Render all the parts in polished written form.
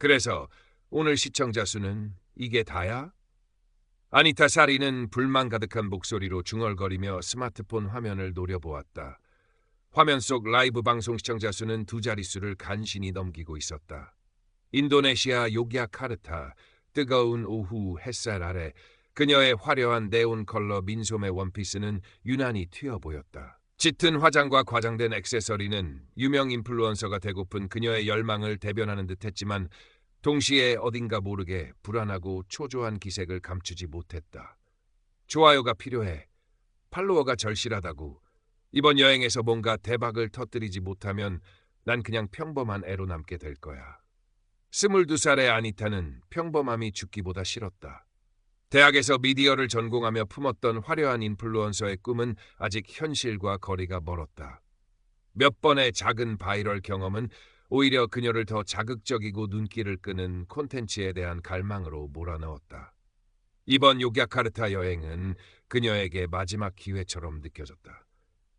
그래서 오늘 시청자 수는 이게 다야? 아니타 사리는 불만 가득한 목소리로 중얼거리며 스마트폰 화면을 노려보았다. 화면 속 라이브 방송 시청자 수는 두 자릿수를 간신히 넘기고 있었다. 인도네시아 요기야카르타, 뜨거운 오후 햇살 아래 그녀의 화려한 네온 컬러 민소매 원피스는 유난히 튀어 보였다. 짙은 화장과 과장된 액세서리는 유명 인플루언서가 되고픈 그녀의 열망을 대변하는 듯했지만 동시에 어딘가 모르게 불안하고 초조한 기색을 감추지 못했다. 좋아요가 필요해. 팔로워가 절실하다고. 이번 여행에서 뭔가 대박을 터뜨리지 못하면 난 그냥 평범한 애로 남게 될 거야. 22살의 아니타는 평범함이 죽기보다 싫었다. 대학에서 미디어를 전공하며 품었던 화려한 인플루언서의 꿈은 아직 현실과 거리가 멀었다. 몇 번의 작은 바이럴 경험은 오히려 그녀를 더 자극적이고 눈길을 끄는 콘텐츠에 대한 갈망으로 몰아넣었다. 이번 요기야카르타 여행은 그녀에게 마지막 기회처럼 느껴졌다.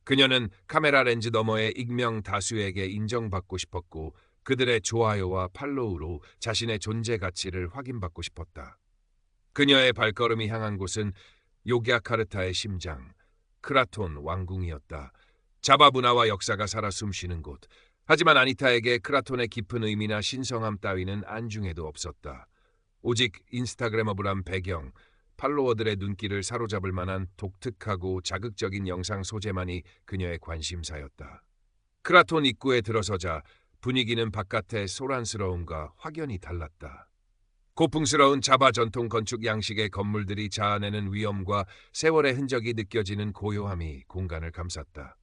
그녀는 카메라 렌즈 너머의 익명 다수에게 인정받고 싶었고 그들의 좋아요와 팔로우로 자신의 존재 가치를 확인받고 싶었다. 그녀의 발걸음이 향한 곳은 요기야카르타의 심장, 크라톤 왕궁이었다. 자바 문화와 역사가 살아 숨쉬는 곳. 하지만 아니타에게 크라톤의 깊은 의미나 신성함 따위는 안중에도 없었다. 오직 인스타그래머블한 배경, 팔로워들의 눈길을 사로잡을 만한 독특하고 자극적인 영상 소재만이 그녀의 관심사였다. 크라톤 입구에 들어서자 분위기는 바깥의 소란스러움과 확연히 달랐다. 고풍스러운 자바 전통 건축 양식의 건물들이 자아내는 위엄과 세월의 흔적이 느껴지는 고요함이 공간을 감쌌다.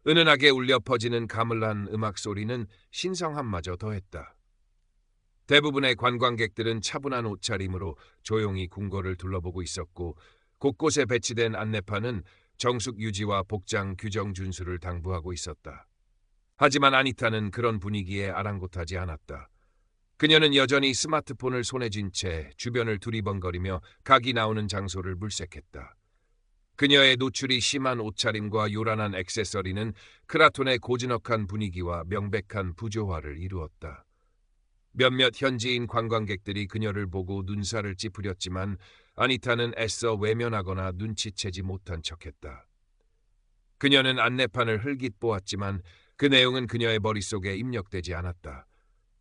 은은하게 울려 퍼지는 가물란 음악 소리는 신성함마저 더했다. 대부분의 관광객들은 차분한 옷차림으로 조용히 궁궐을 둘러보고 있었고 곳곳에 배치된 안내판은 정숙 유지와 복장 규정 준수를 당부하고 있었다. 하지만 아니타는 그런 분위기에 아랑곳하지 않았다. 그녀는 여전히 스마트폰을 손에 쥔 채 주변을 두리번거리며 각이 나오는 장소를 물색했다. 그녀의 노출이 심한 옷차림과 요란한 액세서리는 크라톤의 고즈넉한 분위기와 명백한 부조화를 이루었다. 몇몇 현지인 관광객들이 그녀를 보고 눈살을 찌푸렸지만 아니타는 애써 외면하거나 눈치채지 못한 척했다. 그녀는 안내판을 흘깃 보았지만 그 내용은 그녀의 머릿속에 입력되지 않았다.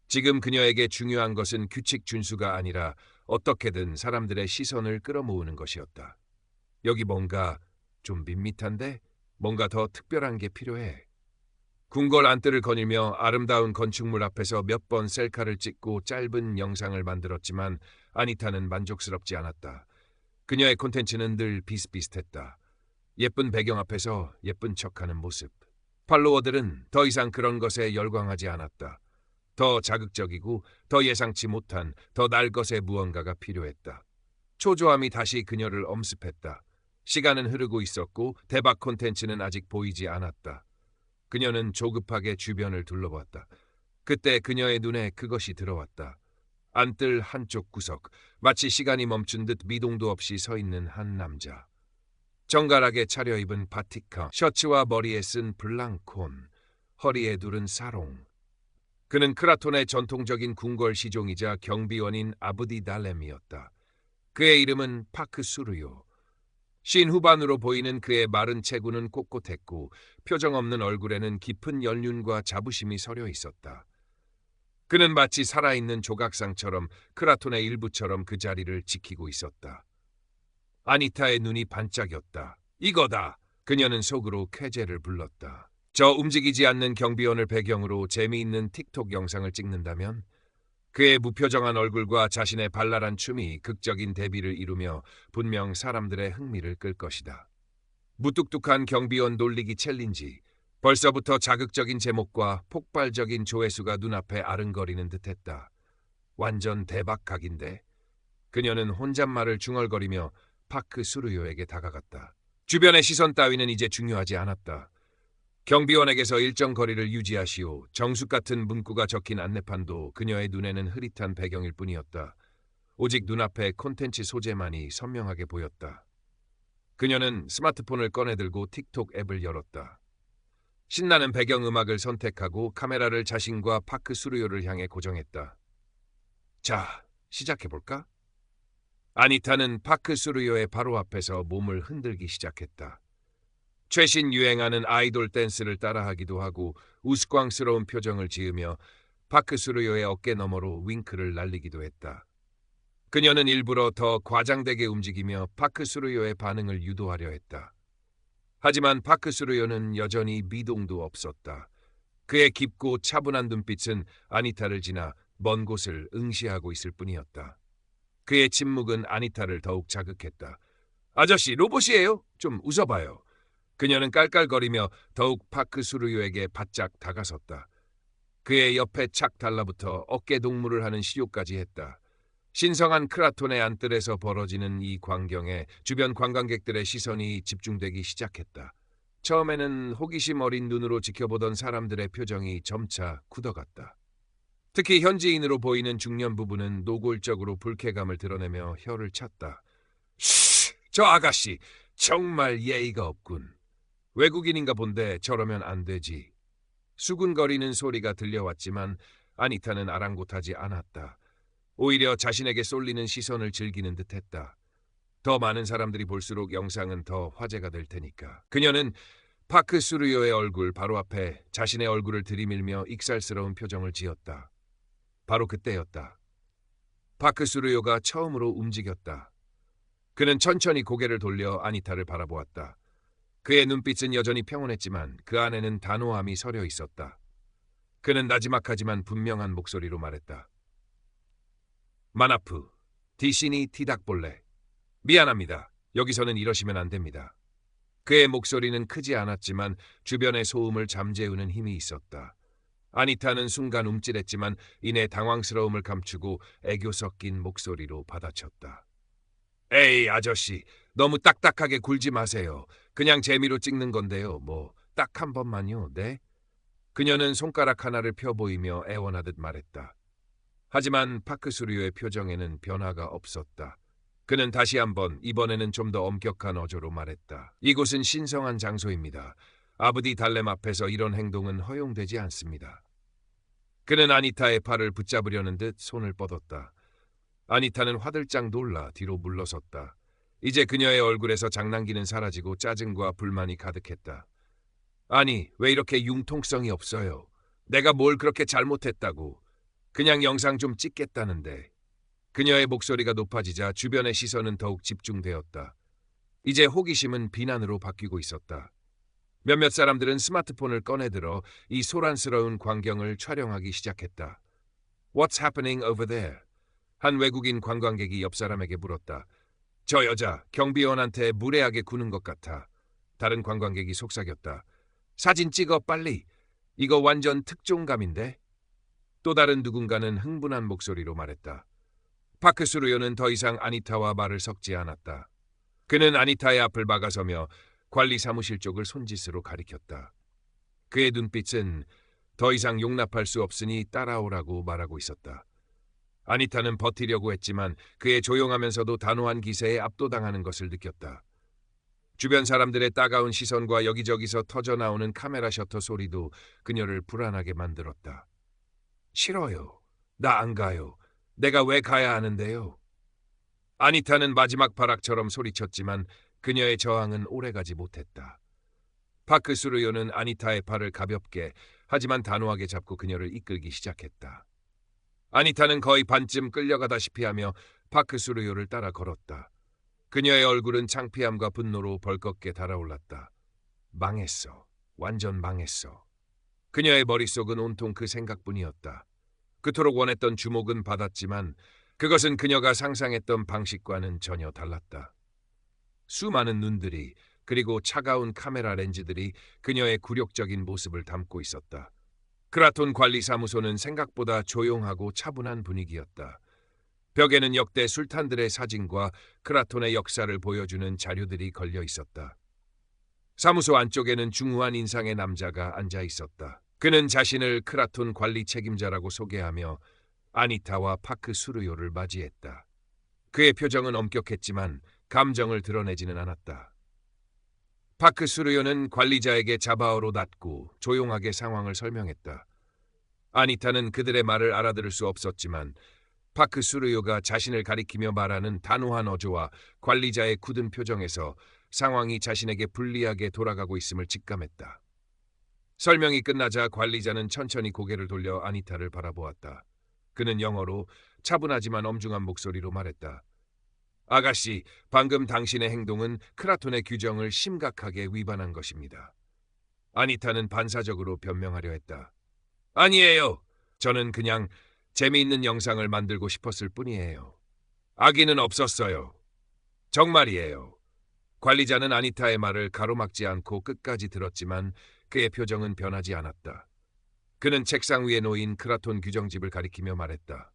지금 그녀에게 중요한 것은 규칙 준수가 아니라 어떻게든 사람들의 시선을 끌어모으는 것이었다. 여기 뭔가 좀 밋밋한데? 뭔가 더 특별한 게 필요해. 궁궐 안뜰을 거닐며 아름다운 건축물 앞에서 몇 번 셀카를 찍고 짧은 영상을 만들었지만 아니타는 만족스럽지 않았다. 그녀의 콘텐츠는 늘 비슷비슷했다. 예쁜 배경 앞에서 예쁜 척하는 모습. 팔로워들은 더 이상 그런 것에 열광하지 않았다. 더 자극적이고 더 예상치 못한 더 날 것의 무언가가 필요했다. 초조함이 다시 그녀를 엄습했다. 시간은 흐르고 있었고 대박 콘텐츠는 아직 보이지 않았다. 그녀는 조급하게 주변을 둘러봤다. 그때 그녀의 눈에 그것이 들어왔다. 안뜰 한쪽 구석, 마치 시간이 멈춘 듯 미동도 없이 서 있는 한 남자. 정갈하게 차려입은 바티카, 셔츠와 머리에 쓴 블랑콘, 허리에 두른 사롱. 그는 크라톤의 전통적인 궁궐 시종이자 경비원인 아브디 달렘이었다. 그의 이름은 파크 수르요. 쉰 후반으로 보이는 그의 마른 체구는 꼿꼿했고 표정 없는 얼굴에는 깊은 연륜과 자부심이 서려 있었다. 그는 마치 살아있는 조각상처럼 크라톤의 일부처럼 그 자리를 지키고 있었다. 아니타의 눈이 반짝였다. 이거다! 그녀는 속으로 쾌재를 불렀다. 저 움직이지 않는 경비원을 배경으로 재미있는 틱톡 영상을 찍는다면? 그의 무표정한 얼굴과 자신의 발랄한 춤이 극적인 대비를 이루며 분명 사람들의 흥미를 끌 것이다. 무뚝뚝한 경비원 놀리기 챌린지. 벌써부터 자극적인 제목과 폭발적인 조회수가 눈앞에 아른거리는 듯했다. 완전 대박각인데. 그녀는 혼잣말을 중얼거리며 파크 수르요에게 다가갔다. 주변의 시선 따위는 이제 중요하지 않았다. 경비원에게서 일정 거리를 유지하시오. 정숙 같은 문구가 적힌 안내판도 그녀의 눈에는 흐릿한 배경일 뿐이었다. 오직 눈앞에 콘텐츠 소재만이 선명하게 보였다. 그녀는 스마트폰을 꺼내들고 틱톡 앱을 열었다. 신나는 배경음악을 선택하고 카메라를 자신과 파크 수르요를 향해 고정했다. 자, 시작해볼까? 아니타는 파크 수르요의 바로 앞에서 몸을 흔들기 시작했다. 최신 유행하는 아이돌 댄스를 따라하기도 하고 우스꽝스러운 표정을 지으며 파크 수르요의 어깨 너머로 윙크를 날리기도 했다. 그녀는 일부러 더 과장되게 움직이며 파크 수르요의 반응을 유도하려 했다. 하지만 파크 수르요는 여전히 미동도 없었다. 그의 깊고 차분한 눈빛은 아니타를 지나 먼 곳을 응시하고 있을 뿐이었다. 그의 침묵은 아니타를 더욱 자극했다. 아저씨, 로봇이에요? 좀 웃어봐요. 그녀는 깔깔거리며 더욱 파크 수르요에게 바짝 다가섰다. 그의 옆에 착 달라붙어 어깨 동무를 하는 시도까지 했다. 신성한 크라톤의 안뜰에서 벌어지는 이 광경에 주변 관광객들의 시선이 집중되기 시작했다. 처음에는 호기심 어린 눈으로 지켜보던 사람들의 표정이 점차 굳어갔다. 특히 현지인으로 보이는 중년 부부는 노골적으로 불쾌감을 드러내며 혀를 찼다. 쉬, 저 아가씨 정말 예의가 없군. 외국인인가 본데 저러면 안 되지. 수군거리는 소리가 들려왔지만 아니타는 아랑곳하지 않았다. 오히려 자신에게 쏠리는 시선을 즐기는 듯했다. 더 많은 사람들이 볼수록 영상은 더 화제가 될 테니까. 그녀는 파크 수르요의 얼굴 바로 앞에 자신의 얼굴을 들이밀며 익살스러운 표정을 지었다. 바로 그때였다. 파크 수르요가 처음으로 움직였다. 그는 천천히 고개를 돌려 아니타를 바라보았다. 그의 눈빛은 여전히 평온했지만 그 안에는 단호함이 서려 있었다. 그는 나지막하지만 분명한 목소리로 말했다. 마나프, 디시니 티닥볼레. 미안합니다. 여기서는 이러시면 안 됩니다. 그의 목소리는 크지 않았지만 주변의 소음을 잠재우는 힘이 있었다. 아니타는 순간 움찔했지만 이내 당황스러움을 감추고 애교 섞인 목소리로 받아쳤다. 에이, 아저씨, 너무 딱딱하게 굴지 마세요. 그냥 재미로 찍는 건데요. 뭐 딱 한 번만요. 네? 그녀는 손가락 하나를 펴 보이며 애원하듯 말했다. 하지만 파크 수르요의 표정에는 변화가 없었다. 그는 다시 한번 이번에는 좀 더 엄격한 어조로 말했다. 이곳은 신성한 장소입니다. 아브디 달렘 앞에서 이런 행동은 허용되지 않습니다. 그는 아니타의 팔을 붙잡으려는 듯 손을 뻗었다. 아니타는 화들짝 놀라 뒤로 물러섰다. 이제 그녀의 얼굴에서 장난기는 사라지고 짜증과 불만이 가득했다. 아니, 왜 이렇게 융통성이 없어요? 내가 뭘 그렇게 잘못했다고. 그냥 영상 좀 찍겠다는데. 그녀의 목소리가 높아지자 주변의 시선은 더욱 집중되었다. 이제 호기심은 비난으로 바뀌고 있었다. 몇몇 사람들은 스마트폰을 꺼내들어 이 소란스러운 광경을 촬영하기 시작했다. What's happening over there? 한 외국인 관광객이 옆 사람에게 물었다. 저 여자 경비원한테 무례하게 구는 것 같아. 다른 관광객이 속삭였다. 사진 찍어 빨리. 이거 완전 특종감인데? 또 다른 누군가는 흥분한 목소리로 말했다. 파크 수르요는 더 이상 아니타와 말을 섞지 않았다. 그는 아니타의 앞을 막아서며 관리 사무실 쪽을 손짓으로 가리켰다. 그의 눈빛은 더 이상 용납할 수 없으니 따라오라고 말하고 있었다. 아니타는 버티려고 했지만 그의 조용하면서도 단호한 기세에 압도당하는 것을 느꼈다. 주변 사람들의 따가운 시선과 여기저기서 터져나오는 카메라 셔터 소리도 그녀를 불안하게 만들었다. 싫어요. 나 안 가요. 내가 왜 가야 하는데요? 아니타는 마지막 발악처럼 소리쳤지만 그녀의 저항은 오래가지 못했다. 파크 수르요는 아니타의 팔을 가볍게 하지만 단호하게 잡고 그녀를 이끌기 시작했다. 아니타는 거의 반쯤 끌려가다시피 하며 파크 수르요를 따라 걸었다. 그녀의 얼굴은 창피함과 분노로 벌겋게 달아올랐다. 망했어. 완전 망했어. 그녀의 머릿속은 온통 그 생각뿐이었다. 그토록 원했던 주목은 받았지만 그것은 그녀가 상상했던 방식과는 전혀 달랐다. 수많은 눈들이 그리고 차가운 카메라 렌즈들이 그녀의 굴욕적인 모습을 담고 있었다. 크라톤 관리사무소는 생각보다 조용하고 차분한 분위기였다. 벽에는 역대 술탄들의 사진과 크라톤의 역사를 보여주는 자료들이 걸려 있었다. 사무소 안쪽에는 중후한 인상의 남자가 앉아 있었다. 그는 자신을 크라톤 관리 책임자라고 소개하며 아니타와 파크 수르요를 맞이했다. 그의 표정은 엄격했지만 감정을 드러내지는 않았다. 파크 수르요는 관리자에게 자바어로 낫고 조용하게 상황을 설명했다. 아니타는 그들의 말을 알아들을 수 없었지만 파크 수르요가 자신을 가리키며 말하는 단호한 어조와 관리자의 굳은 표정에서 상황이 자신에게 불리하게 돌아가고 있음을 직감했다. 설명이 끝나자 관리자는 천천히 고개를 돌려 아니타를 바라보았다. 그는 영어로 차분하지만 엄중한 목소리로 말했다. 아가씨, 방금 당신의 행동은 크라톤의 규정을 심각하게 위반한 것입니다. 아니타는 반사적으로 변명하려 했다. 아니에요. 저는 그냥 재미있는 영상을 만들고 싶었을 뿐이에요. 악의는 없었어요. 정말이에요. 관리자는 아니타의 말을 가로막지 않고 끝까지 들었지만 그의 표정은 변하지 않았다. 그는 책상 위에 놓인 크라톤 규정집을 가리키며 말했다.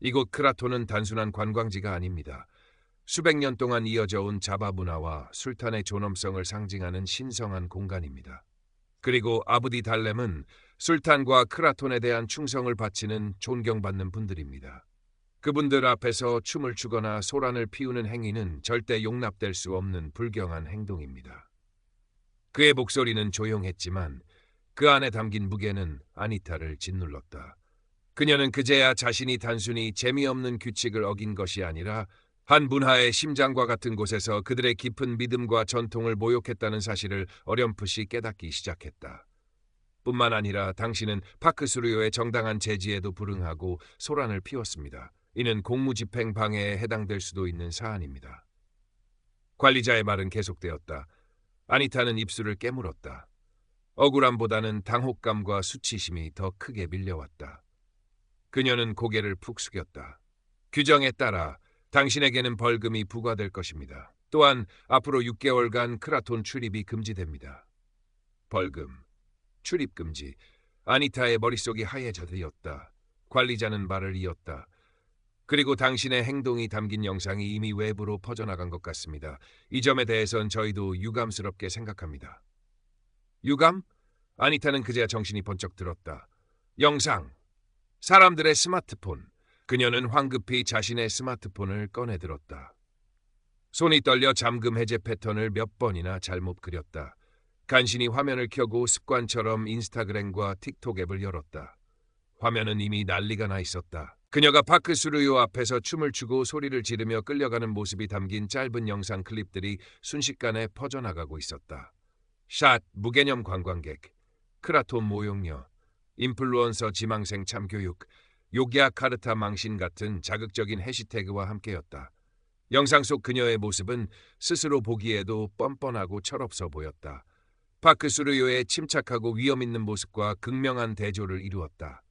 이곳 크라톤은 단순한 관광지가 아닙니다. 수백 년 동안 이어져 온 자바 문화와 술탄의 존엄성을 상징하는 신성한 공간입니다. 그리고 아부디 달렘은 술탄과 크라톤에 대한 충성을 바치는 존경받는 분들입니다. 그분들 앞에서 춤을 추거나 소란을 피우는 행위는 절대 용납될 수 없는 불경한 행동입니다. 그의 목소리는 조용했지만 그 안에 담긴 무게는 아니타를 짓눌렀다. 그녀는 그제야 자신이 단순히 재미없는 규칙을 어긴 것이 아니라 한 문화의 심장과 같은 곳에서 그들의 깊은 믿음과 전통을 모욕했다는 사실을 어렴풋이 깨닫기 시작했다. 뿐만 아니라 당신은 파크 수르요의 정당한 제지에도 불응하고 소란을 피웠습니다. 이는 공무집행 방해에 해당될 수도 있는 사안입니다. 관리자의 말은 계속되었다. 아니타는 입술을 깨물었다. 억울함보다는 당혹감과 수치심이 더 크게 밀려왔다. 그녀는 고개를 푹 숙였다. 규정에 따라 당신에게는 벌금이 부과될 것입니다. 또한 앞으로 6개월간 크라톤 출입이 금지됩니다. 벌금, 출입 금지. 아니타의 머릿속이 하얘져 들었다. 관리자는 말을 이었다. 그리고 당신의 행동이 담긴 영상이 이미 외부로 퍼져나간 것 같습니다. 이 점에 대해선 저희도 유감스럽게 생각합니다. 유감? 아니타는 그제야 정신이 번쩍 들었다. 영상. 사람들의 스마트폰. 그녀는 황급히 자신의 스마트폰을 꺼내들었다. 손이 떨려 잠금 해제 패턴을 몇 번이나 잘못 그렸다. 간신히 화면을 켜고 습관처럼 인스타그램과 틱톡 앱을 열었다. 화면은 이미 난리가 나 있었다. 그녀가 파크 수르요 앞에서 춤을 추고 소리를 지르며 끌려가는 모습이 담긴 짧은 영상 클립들이 순식간에 퍼져나가고 있었다. 샷, 무개념 관광객, 크라톤 모욕녀, 인플루언서 지망생 참교육, 요기야 카르타 망신 같은 자극적인 해시태그와 함께였다. 영상 속 그녀의 모습은 스스로 보기에도 뻔뻔하고 철없어 보였다. 파크 수르요의 침착하고 위험 있는 모습과 극명한 대조를 이루었다.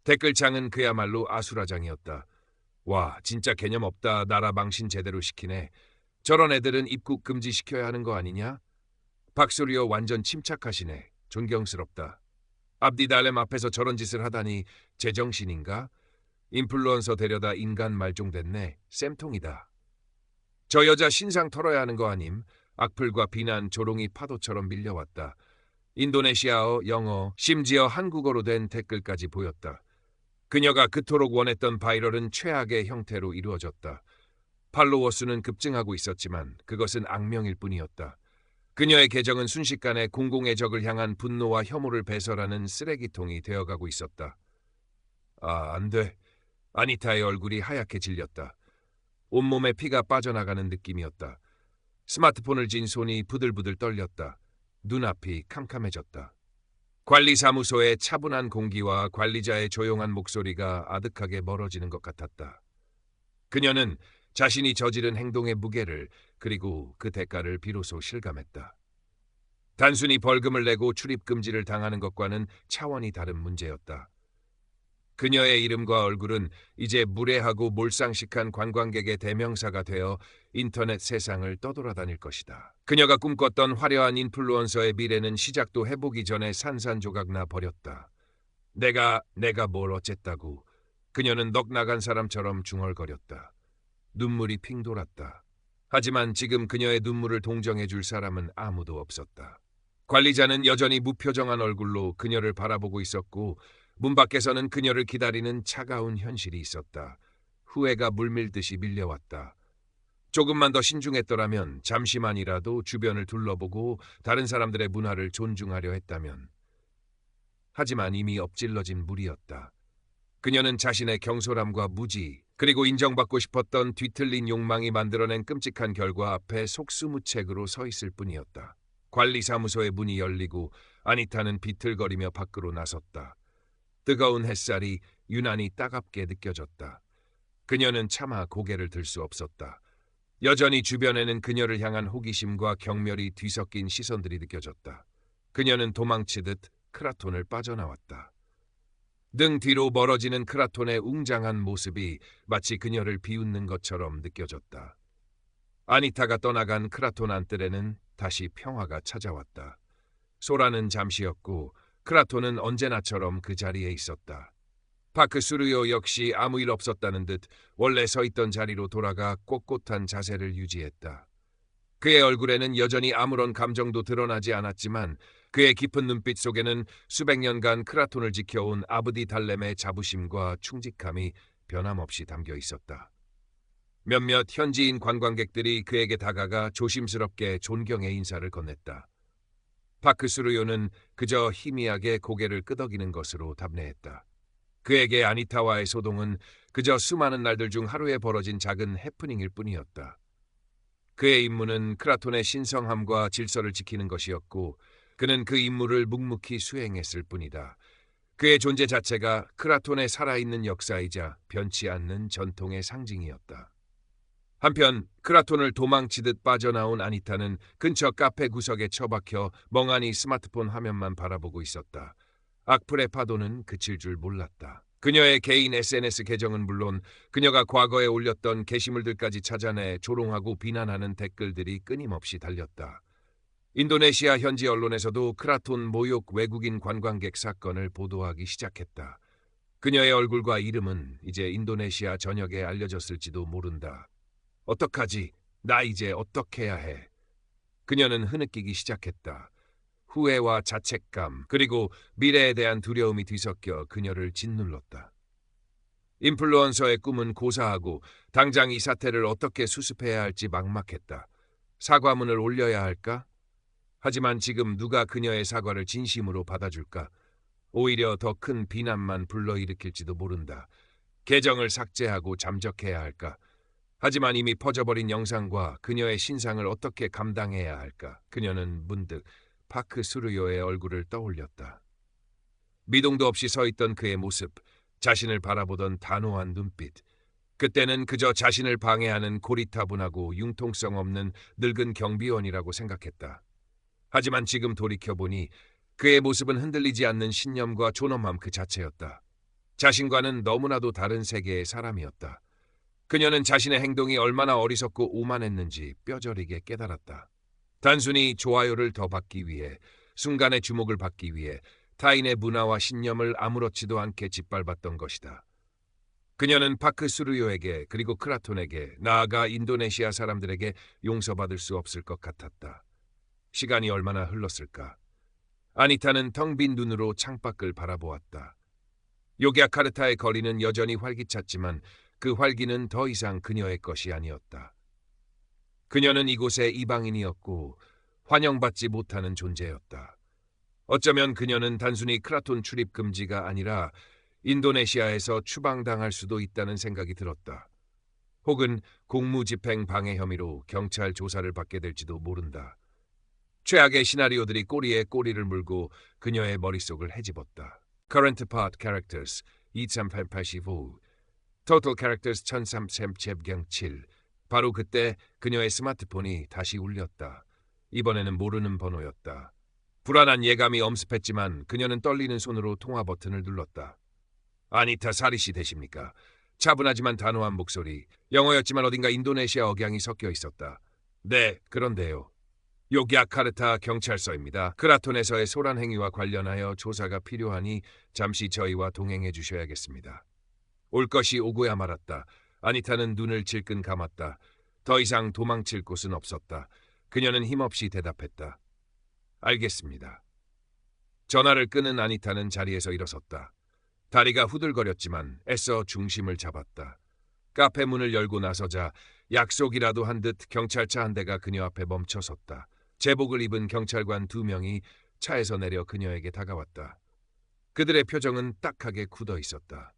댓글창은 그야말로 아수라장이었다. 와, 진짜 개념 없다. 나라 망신 제대로 시키네. 저런 애들은 입국 금지시켜야 하는 거 아니냐? 박수리오 완전 침착하시네. 존경스럽다. 압디달렘 앞에서 저런 짓을 하다니 제정신인가? 인플루언서 데려다 인간 말종됐네. 쌤통이다. 저 여자 신상 털어야 하는 거 아님? 악플과 비난 조롱이 파도처럼 밀려왔다. 인도네시아어, 영어, 심지어 한국어로 된 댓글까지 보였다. 그녀가 그토록 원했던 바이럴은 최악의 형태로 이루어졌다. 팔로워 수는 급증하고 있었지만 그것은 악명일 뿐이었다. 그녀의 계정은 순식간에 공공의 적을 향한 분노와 혐오를 배설하는 쓰레기통이 되어가고 있었다. 아, 안 돼. 아니타의 얼굴이 하얗게 질렸다. 온몸에 피가 빠져나가는 느낌이었다. 스마트폰을 쥔 손이 부들부들 떨렸다. 눈앞이 캄캄해졌다. 관리사무소의 차분한 공기와 관리자의 조용한 목소리가 아득하게 멀어지는 것 같았다. 그녀는 자신이 저지른 행동의 무게를 그리고 그 대가를 비로소 실감했다. 단순히 벌금을 내고 출입금지를 당하는 것과는 차원이 다른 문제였다. 그녀의 이름과 얼굴은 이제 무례하고 몰상식한 관광객의 대명사가 되어 인터넷 세상을 떠돌아다닐 것이다. 그녀가 꿈꿨던 화려한 인플루언서의 미래는 시작도 해보기 전에 산산조각나 버렸다. 내가 뭘 어쨌다고. 그녀는 넋 나간 사람처럼 중얼거렸다. 눈물이 핑 돌았다. 하지만 지금 그녀의 눈물을 동정해 줄 사람은 아무도 없었다. 관리자는 여전히 무표정한 얼굴로 그녀를 바라보고 있었고 문 밖에서는 그녀를 기다리는 차가운 현실이 있었다. 후회가 물밀듯이 밀려왔다. 조금만 더 신중했더라면, 잠시만이라도 주변을 둘러보고 다른 사람들의 문화를 존중하려 했다면. 하지만 이미 엎질러진 물이었다. 그녀는 자신의 경솔함과 무지, 그리고 인정받고 싶었던 뒤틀린 욕망이 만들어낸 끔찍한 결과 앞에 속수무책으로 서 있을 뿐이었다. 관리사무소의 문이 열리고 아니타는 비틀거리며 밖으로 나섰다. 뜨거운 햇살이 유난히 따갑게 느껴졌다. 그녀는 차마 고개를 들 수 없었다. 여전히 주변에는 그녀를 향한 호기심과 경멸이 뒤섞인 시선들이 느껴졌다. 그녀는 도망치듯 크라톤을 빠져나왔다. 등 뒤로 멀어지는 크라톤의 웅장한 모습이 마치 그녀를 비웃는 것처럼 느껴졌다. 아니타가 떠나간 크라톤 안뜰에는 다시 평화가 찾아왔다. 소라는 잠시였고 크라톤은 언제나처럼 그 자리에 있었다. 파크 수르요 역시 아무 일 없었다는 듯 원래 서 있던 자리로 돌아가 꼿꼿한 자세를 유지했다. 그의 얼굴에는 여전히 아무런 감정도 드러나지 않았지만 그의 깊은 눈빛 속에는 수백 년간 크라톤을 지켜온 아브디 달렘의 자부심과 충직함이 변함없이 담겨 있었다. 몇몇 현지인 관광객들이 그에게 다가가 조심스럽게 존경의 인사를 건넸다. 파크 수르요는 그저 희미하게 고개를 끄덕이는 것으로 답례했다. 그에게 아니타와의 소동은 그저 수많은 날들 중 하루에 벌어진 작은 해프닝일 뿐이었다. 그의 임무는 크라톤의 신성함과 질서를 지키는 것이었고 그는 그 임무를 묵묵히 수행했을 뿐이다. 그의 존재 자체가 크라톤의 살아있는 역사이자 변치 않는 전통의 상징이었다. 한편 크라톤을 도망치듯 빠져나온 아니타는 근처 카페 구석에 처박혀 멍하니 스마트폰 화면만 바라보고 있었다. 악플의 파도는 그칠 줄 몰랐다. 그녀의 개인 SNS 계정은 물론 그녀가 과거에 올렸던 게시물들까지 찾아내 조롱하고 비난하는 댓글들이 끊임없이 달렸다. 인도네시아 현지 언론에서도 크라톤 모욕 외국인 관광객 사건을 보도하기 시작했다. 그녀의 얼굴과 이름은 이제 인도네시아 전역에 알려졌을지도 모른다. 어떡하지? 나 이제 어떻게 해야 해? 그녀는 흐느끼기 시작했다. 후회와 자책감, 그리고 미래에 대한 두려움이 뒤섞여 그녀를 짓눌렀다. 인플루언서의 꿈은 고사하고 당장 이 사태를 어떻게 수습해야 할지 막막했다. 사과문을 올려야 할까? 하지만 지금 누가 그녀의 사과를 진심으로 받아줄까? 오히려 더 큰 비난만 불러일으킬지도 모른다. 계정을 삭제하고 잠적해야 할까? 하지만 이미 퍼져버린 영상과 그녀의 신상을 어떻게 감당해야 할까? 그녀는 문득 파크 수르요의 얼굴을 떠올렸다. 미동도 없이 서 있던 그의 모습, 자신을 바라보던 단호한 눈빛. 그때는 그저 자신을 방해하는 고리타분하고 융통성 없는 늙은 경비원이라고 생각했다. 하지만 지금 돌이켜보니 그의 모습은 흔들리지 않는 신념과 존엄함 그 자체였다. 자신과는 너무나도 다른 세계의 사람이었다. 그녀는 자신의 행동이 얼마나 어리석고 오만했는지 뼈저리게 깨달았다. 단순히 좋아요를 더 받기 위해, 순간의 주목을 받기 위해 타인의 문화와 신념을 아무렇지도 않게 짓밟았던 것이다. 그녀는 파크 수르요에게 그리고 크라톤에게, 나아가 인도네시아 사람들에게 용서받을 수 없을 것 같았다. 시간이 얼마나 흘렀을까? 아니타는 텅 빈 눈으로 창밖을 바라보았다. 요기야카르타의 거리는 여전히 활기찼지만 그 활기는 더 이상 그녀의 것이 아니었다. 그녀는 이곳의 이방인이었고 환영받지 못하는 존재였다. 어쩌면 그녀는 단순히 크라톤 출입 금지가 아니라 인도네시아에서 추방당할 수도 있다는 생각이 들었다. 혹은 공무집행 방해 혐의로 경찰 조사를 받게 될지도 모른다. 최악의 시나리오들이 꼬리에 꼬리를 물고 그녀의 머릿속을 헤집었다. Current Part Characters 2385 Total Characters 1337. 바로 그때 그녀의 스마트폰이 다시 울렸다. 이번에는 모르는 번호였다. 불안한 예감이 엄습했지만 그녀는 떨리는 손으로 통화 버튼을 눌렀다. 아니타 사리씨 되십니까? 차분하지만 단호한 목소리. 영어였지만 어딘가 인도네시아 억양이 섞여 있었다. 네, 그런데요. 요기야카르타 경찰서입니다. 크라톤에서의 소란 행위와 관련하여 조사가 필요하니 잠시 저희와 동행해 주셔야겠습니다. 올 것이 오고야 말았다. 아니타는 눈을 질끈 감았다. 더 이상 도망칠 곳은 없었다. 그녀는 힘없이 대답했다. 알겠습니다. 전화를 끊은 아니타는 자리에서 일어섰다. 다리가 후들거렸지만 애써 중심을 잡았다. 카페 문을 열고 나서자 약속이라도 한 듯 경찰차 한 대가 그녀 앞에 멈춰섰다. 제복을 입은 경찰관 2명이 차에서 내려 그녀에게 다가왔다. 그들의 표정은 딱하게 굳어 있었다.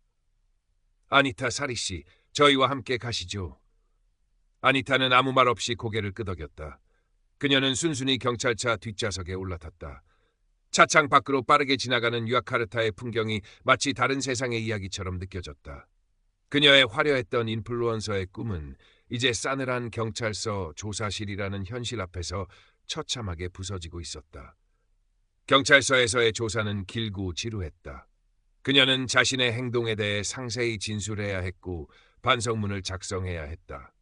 아니타 사리 씨, 저희와 함께 가시죠. 아니타는 아무 말 없이 고개를 끄덕였다. 그녀는 순순히 경찰차 뒷좌석에 올라탔다. 차창 밖으로 빠르게 지나가는 야카르타의 풍경이 마치 다른 세상의 이야기처럼 느껴졌다. 그녀의 화려했던 인플루언서의 꿈은 이제 싸늘한 경찰서 조사실이라는 현실 앞에서 처참하게 부서지고 있었다. 경찰서에서의 조사는 길고 지루했다. 그녀는 자신의 행동에 대해 상세히 진술해야 했고 반성문을 작성해야 했다.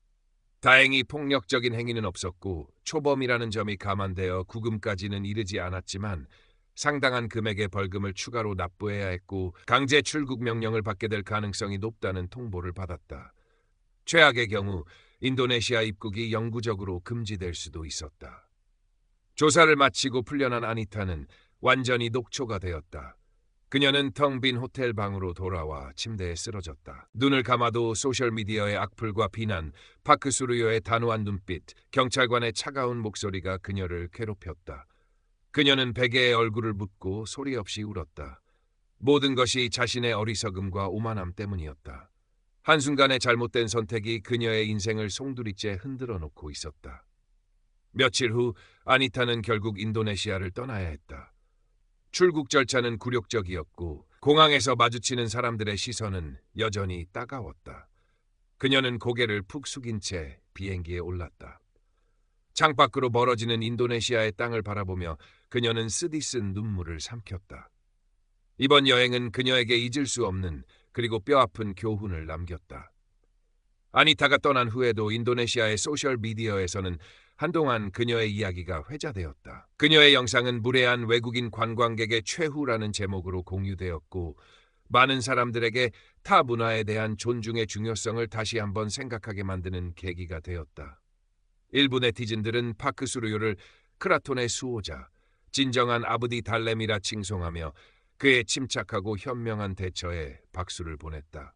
다행히 폭력적인 행위는 없었고 초범이라는 점이 감안되어 구금까지는 이르지 않았지만 상당한 금액의 벌금을 추가로 납부해야 했고 강제 출국 명령을 받게 될 가능성이 높다는 통보를 받았다. 최악의 경우 인도네시아 입국이 영구적으로 금지될 수도 있었다. 조사를 마치고 풀려난 아니타는 완전히 녹초가 되었다. 그녀는 텅 빈 호텔 방으로 돌아와 침대에 쓰러졌다. 눈을 감아도 소셜미디어의 악플과 비난, 파크 수르요의 단호한 눈빛, 경찰관의 차가운 목소리가 그녀를 괴롭혔다. 그녀는 베개에 얼굴을 묻고 소리 없이 울었다. 모든 것이 자신의 어리석음과 오만함 때문이었다. 한순간의 잘못된 선택이 그녀의 인생을 송두리째 흔들어 놓고 있었다. 며칠 후 아니타는 결국 인도네시아를 떠나야 했다. 출국 절차는 굴욕적이었고 공항에서 마주치는 사람들의 시선은 여전히 따가웠다. 그녀는 고개를 푹 숙인 채 비행기에 올랐다. 창밖으로 멀어지는 인도네시아의 땅을 바라보며 그녀는 쓰디쓴 눈물을 삼켰다. 이번 여행은 그녀에게 잊을 수 없는 그리고 뼈아픈 교훈을 남겼다. 아니타가 떠난 후에도 인도네시아의 소셜미디어에서는 한동안 그녀의 이야기가 회자되었다. 그녀의 영상은 무례한 외국인 관광객의 최후라는 제목으로 공유되었고 많은 사람들에게 타 문화에 대한 존중의 중요성을 다시 한번 생각하게 만드는 계기가 되었다. 일부 네티즌들은 파크 수르요를 크라톤의 수호자, 진정한 아브디 달렘이라 칭송하며 그의 침착하고 현명한 대처에 박수를 보냈다.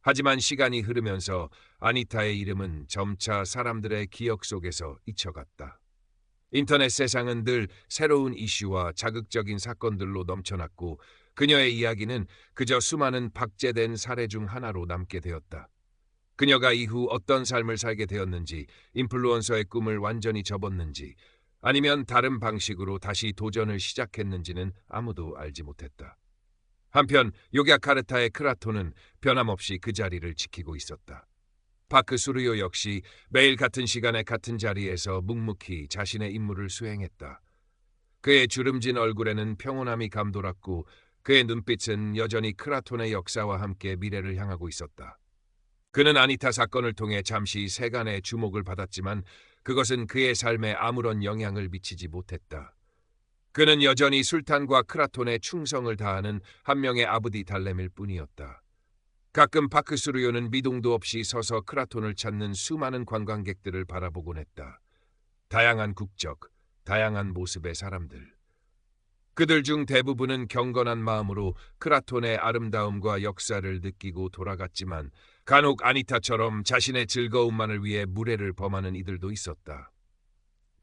하지만 시간이 흐르면서 아니타의 이름은 점차 사람들의 기억 속에서 잊혀갔다. 인터넷 세상은 늘 새로운 이슈와 자극적인 사건들로 넘쳐났고 그녀의 이야기는 그저 수많은 박제된 사례 중 하나로 남게 되었다. 그녀가 이후 어떤 삶을 살게 되었는지, 인플루언서의 꿈을 완전히 접었는지, 아니면 다른 방식으로 다시 도전을 시작했는지는 아무도 알지 못했다. 한편 요갸카르타의 크라톤은 변함없이 그 자리를 지키고 있었다. 파크 수르요 역시 매일 같은 시간에 같은 자리에서 묵묵히 자신의 임무를 수행했다. 그의 주름진 얼굴에는 평온함이 감돌았고 그의 눈빛은 여전히 크라톤의 역사와 함께 미래를 향하고 있었다. 그는 아니타 사건을 통해 잠시 세간의 주목을 받았지만 그것은 그의 삶에 아무런 영향을 미치지 못했다. 그는 여전히 술탄과 크라톤에 충성을 다하는 한 명의 아브디 달렘일 뿐이었다. 가끔 파크 수르요는 미동도 없이 서서 크라톤을 찾는 수많은 관광객들을 바라보곤 했다. 다양한 국적, 다양한 모습의 사람들. 그들 중 대부분은 경건한 마음으로 크라톤의 아름다움과 역사를 느끼고 돌아갔지만 간혹 아니타처럼 자신의 즐거움만을 위해 무례를 범하는 이들도 있었다.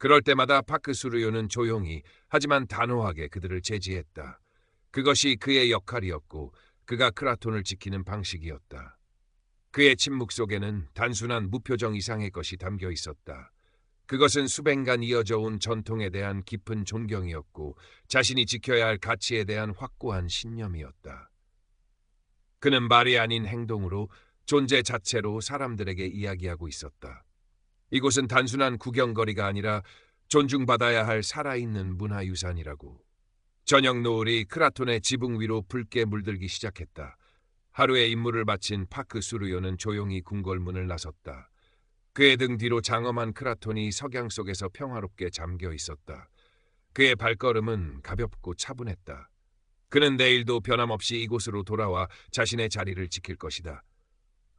그럴 때마다 파크 수르요는 조용히 하지만 단호하게 그들을 제지했다. 그것이 그의 역할이었고 그가 크라톤을 지키는 방식이었다. 그의 침묵 속에는 단순한 무표정 이상의 것이 담겨 있었다. 그것은 수백년 이어져 온 전통에 대한 깊은 존경이었고 자신이 지켜야 할 가치에 대한 확고한 신념이었다. 그는 말이 아닌 행동으로 존재 자체로 사람들에게 이야기하고 있었다. 이곳은 단순한 구경거리가 아니라 존중받아야 할 살아있는 문화유산이라고. 저녁 노을이 크라톤의 지붕 위로 붉게 물들기 시작했다. 하루의 임무를 마친 파크 수르요는 조용히 궁궐문을 나섰다. 그의 등 뒤로 장엄한 크라톤이 석양 속에서 평화롭게 잠겨 있었다. 그의 발걸음은 가볍고 차분했다. 그는 내일도 변함없이 이곳으로 돌아와 자신의 자리를 지킬 것이다.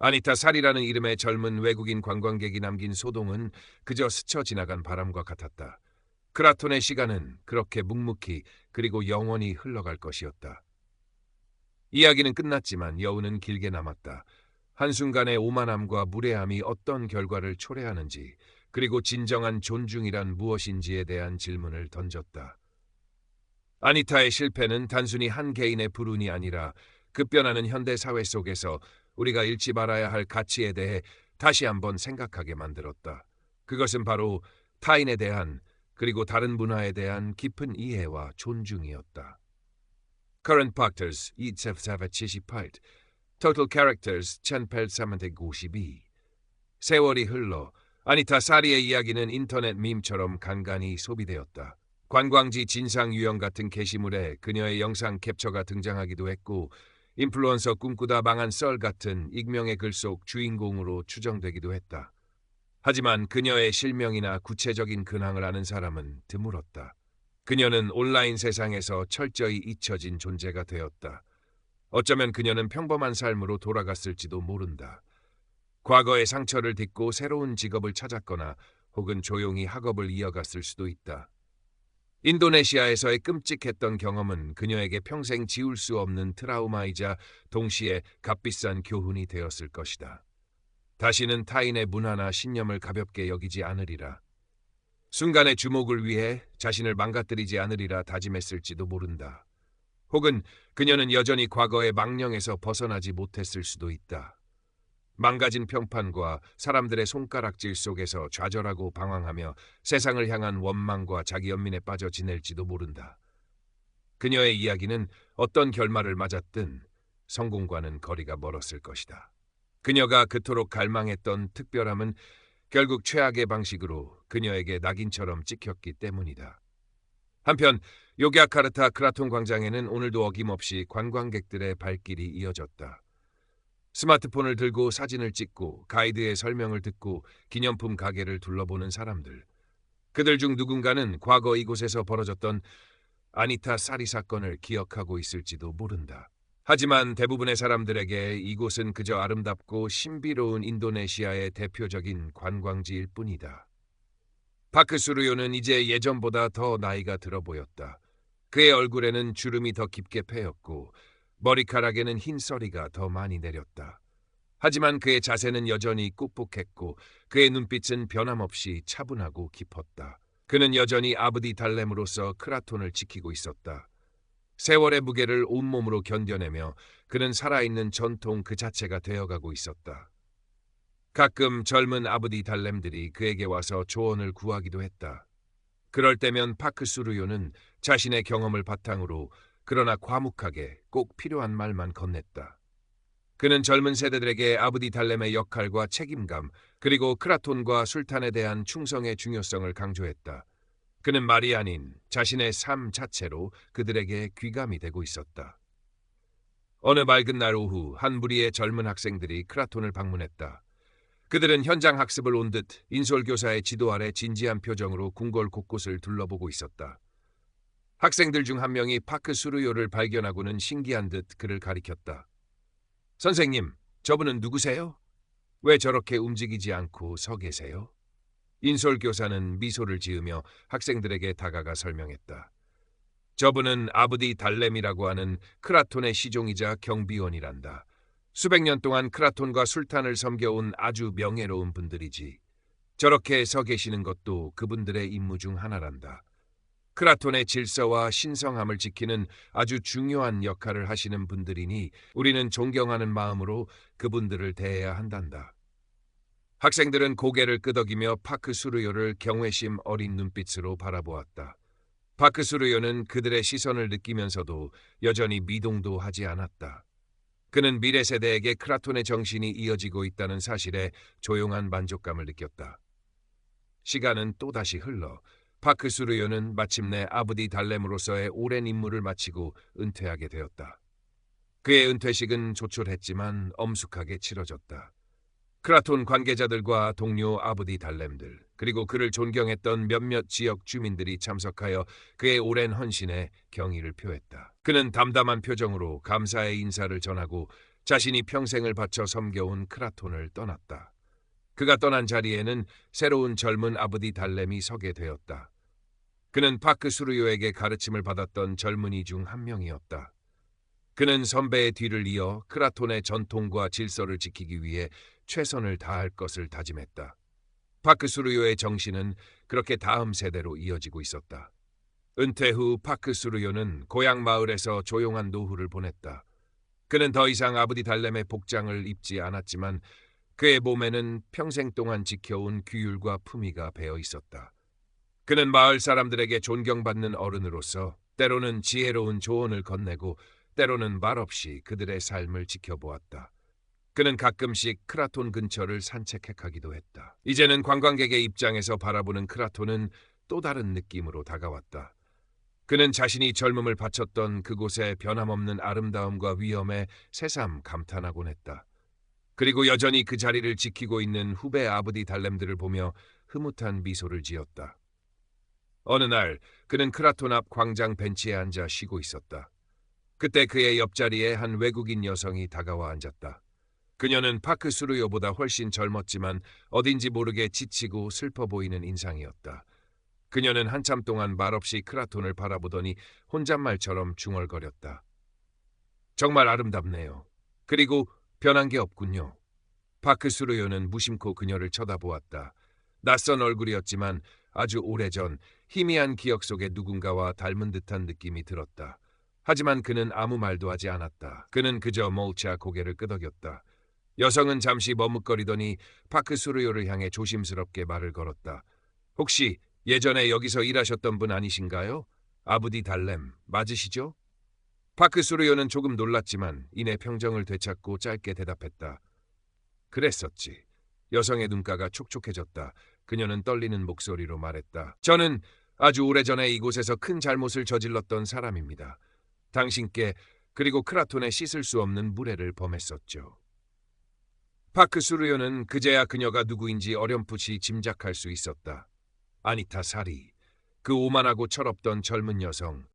아니타 살이라는 이름의 젊은 외국인 관광객이 남긴 소동은 그저 스쳐 지나간 바람과 같았다. 크라톤의 시간은 그렇게 묵묵히 그리고 영원히 흘러갈 것이었다. 이야기는 끝났지만 여운은 길게 남았다. 한순간의 오만함과 무례함이 어떤 결과를 초래하는지 그리고 진정한 존중이란 무엇인지에 대한 질문을 던졌다. 아니타의 실패는 단순히 한 개인의 불운이 아니라 급변하는 현대 사회 속에서 우리가 잃지 말아야 할 가치에 대해 다시 한번 생각하게 만들었다. 그것은 바로 타인에 대한 그리고 다른 문화에 대한 깊은 이해와 존중이었다. Current Factors 2478, Total Characters 1852. 세월이 흘러 아니타 사리의 이야기는 인터넷 밈처럼 간간히 소비되었다. 관광지 진상 유형 같은 게시물에 그녀의 영상 캡처가 등장하기도 했고 인플루언서 꿈꾸다 망한 썰 같은 익명의 글 속 주인공으로 추정되기도 했다. 하지만 그녀의 실명이나 구체적인 근황을 아는 사람은 드물었다. 그녀는 온라인 세상에서 철저히 잊혀진 존재가 되었다. 어쩌면 그녀는 평범한 삶으로 돌아갔을지도 모른다. 과거의 상처를 딛고 새로운 직업을 찾았거나 혹은 조용히 학업을 이어갔을 수도 있다. 인도네시아에서의 끔찍했던 경험은 그녀에게 평생 지울 수 없는 트라우마이자 동시에 값비싼 교훈이 되었을 것이다. 다시는 타인의 문화나 신념을 가볍게 여기지 않으리라. 순간의 주목을 위해 자신을 망가뜨리지 않으리라 다짐했을지도 모른다. 혹은 그녀는 여전히 과거의 망령에서 벗어나지 못했을 수도 있다. 망가진 평판과 사람들의 손가락질 속에서 좌절하고 방황하며 세상을 향한 원망과 자기 연민에 빠져 지낼지도 모른다. 그녀의 이야기는 어떤 결말을 맞았든 성공과는 거리가 멀었을 것이다. 그녀가 그토록 갈망했던 특별함은 결국 최악의 방식으로 그녀에게 낙인처럼 찍혔기 때문이다. 한편 요갸카르타 크라톤 광장에는 오늘도 어김없이 관광객들의 발길이 이어졌다. 스마트폰을 들고 사진을 찍고 가이드의 설명을 듣고 기념품 가게를 둘러보는 사람들. 그들 중 누군가는 과거 이곳에서 벌어졌던 아니타 사리 사건을 기억하고 있을지도 모른다. 하지만 대부분의 사람들에게 이곳은 그저 아름답고 신비로운 인도네시아의 대표적인 관광지일 뿐이다. 파크 수르요는 이제 예전보다 더 나이가 들어 보였다. 그의 얼굴에는 주름이 더 깊게 패였고 머리카락에는 흰 서리가 더 많이 내렸다. 하지만 그의 자세는 여전히 꾹꾹했고 그의 눈빛은 변함없이 차분하고 깊었다. 그는 여전히 아브디 달렘으로서 크라톤을 지키고 있었다. 세월의 무게를 온몸으로 견뎌내며 그는 살아있는 전통 그 자체가 되어가고 있었다. 가끔 젊은 아브디 달렘들이 그에게 와서 조언을 구하기도 했다. 그럴 때면 파크 수르요는 자신의 경험을 바탕으로 그러나 과묵하게 꼭 필요한 말만 건넸다. 그는 젊은 세대들에게 아브디 달렘의 역할과 책임감 그리고 크라톤과 술탄에 대한 충성의 중요성을 강조했다. 그는 말이 아닌 자신의 삶 자체로 그들에게 귀감이 되고 있었다. 어느 맑은 날 오후 한 무리의 젊은 학생들이 크라톤을 방문했다. 그들은 현장 학습을 온 듯 인솔교사의 지도 아래 진지한 표정으로 궁궐 곳곳을 둘러보고 있었다. 학생들 중 한 명이 파크 수르요를 발견하고는 신기한 듯 그를 가리켰다. 선생님, 저분은 누구세요? 왜 저렇게 움직이지 않고 서 계세요? 인솔교사는 미소를 지으며 학생들에게 다가가 설명했다. 저분은 아브디 달렘이라고 하는 크라톤의 시종이자 경비원이란다. 수백 년 동안 크라톤과 술탄을 섬겨온 아주 명예로운 분들이지. 저렇게 서 계시는 것도 그분들의 임무 중 하나란다. 크라톤의 질서와 신성함을 지키는 아주 중요한 역할을 하시는 분들이니 우리는 존경하는 마음으로 그분들을 대해야 한단다. 학생들은 고개를 끄덕이며 파크 수르요를 경외심 어린 눈빛으로 바라보았다. 파크 수르요는 그들의 시선을 느끼면서도 여전히 미동도 하지 않았다. 그는 미래 세대에게 크라톤의 정신이 이어지고 있다는 사실에 조용한 만족감을 느꼈다. 시간은 또다시 흘러 파크 수르요는 마침내 아브디 달렘으로서의 오랜 임무를 마치고 은퇴하게 되었다. 그의 은퇴식은 조촐했지만 엄숙하게 치러졌다. 크라톤 관계자들과 동료 아브디 달렘들 그리고 그를 존경했던 몇몇 지역 주민들이 참석하여 그의 오랜 헌신에 경의를 표했다. 그는 담담한 표정으로 감사의 인사를 전하고 자신이 평생을 바쳐 섬겨온 크라톤을 떠났다. 그가 떠난 자리에는 새로운 젊은 아브디 달렘이 서게 되었다. 그는 파크 수르요에게 가르침을 받았던 젊은이 중 한 명이었다. 그는 선배의 뒤를 이어 크라톤의 전통과 질서를 지키기 위해 최선을 다할 것을 다짐했다. 파크 수르요의 정신은 그렇게 다음 세대로 이어지고 있었다. 은퇴 후 파크 수르요는 고향 마을에서 조용한 노후를 보냈다. 그는 더 이상 아부디 달렘의 복장을 입지 않았지만 그의 몸에는 평생 동안 지켜온 규율과 품위가 배어 있었다. 그는 마을 사람들에게 존경받는 어른으로서 때로는 지혜로운 조언을 건네고 때로는 말없이 그들의 삶을 지켜보았다. 그는 가끔씩 크라톤 근처를 산책하기도 했다. 이제는 관광객의 입장에서 바라보는 크라톤은 또 다른 느낌으로 다가왔다. 그는 자신이 젊음을 바쳤던 그곳의 변함없는 아름다움과 위엄에 새삼 감탄하곤 했다. 그리고 여전히 그 자리를 지키고 있는 후배 아부디 달렘들을 보며 흐뭇한 미소를 지었다. 어느 날 그는 크라톤 앞 광장 벤치에 앉아 쉬고 있었다. 그때 그의 옆자리에 한 외국인 여성이 다가와 앉았다. 그녀는 파크 수르요보다 훨씬 젊었지만 어딘지 모르게 지치고 슬퍼 보이는 인상이었다. 그녀는 한참 동안 말없이 크라톤을 바라보더니 혼잣말처럼 중얼거렸다. 정말 아름답네요. 그리고 변한 게 없군요. 파크 수르요는 무심코 그녀를 쳐다보았다. 낯선 얼굴이었지만 아주 오래전 희미한 기억 속에 누군가와 닮은 듯한 느낌이 들었다. 하지만 그는 아무 말도 하지 않았다. 그는 그저 몰차 고개를 끄덕였다. 여성은 잠시 머뭇거리더니 파크 수르요를 향해 조심스럽게 말을 걸었다. 혹시 예전에 여기서 일하셨던 분 아니신가요? 아부디 달렘 맞으시죠? 파크 수르요는 조금 놀랐지만 이내 평정을 되찾고 짧게 대답했다. 그랬었지. 여성의 눈가가 촉촉해졌다. 그녀는 떨리는 목소리로 말했다. 저는 아주 오래전에 이곳에서 큰 잘못을 저질렀던 사람입니다. 당신께 그리고 크라톤에 씻을 수 없는 무례를 범했었죠. 파크 수르요는 그제야 그녀가 누구인지 어렴풋이 짐작할 수 있었다. 아니타 사리, 그 오만하고 철없던 젊은 여성,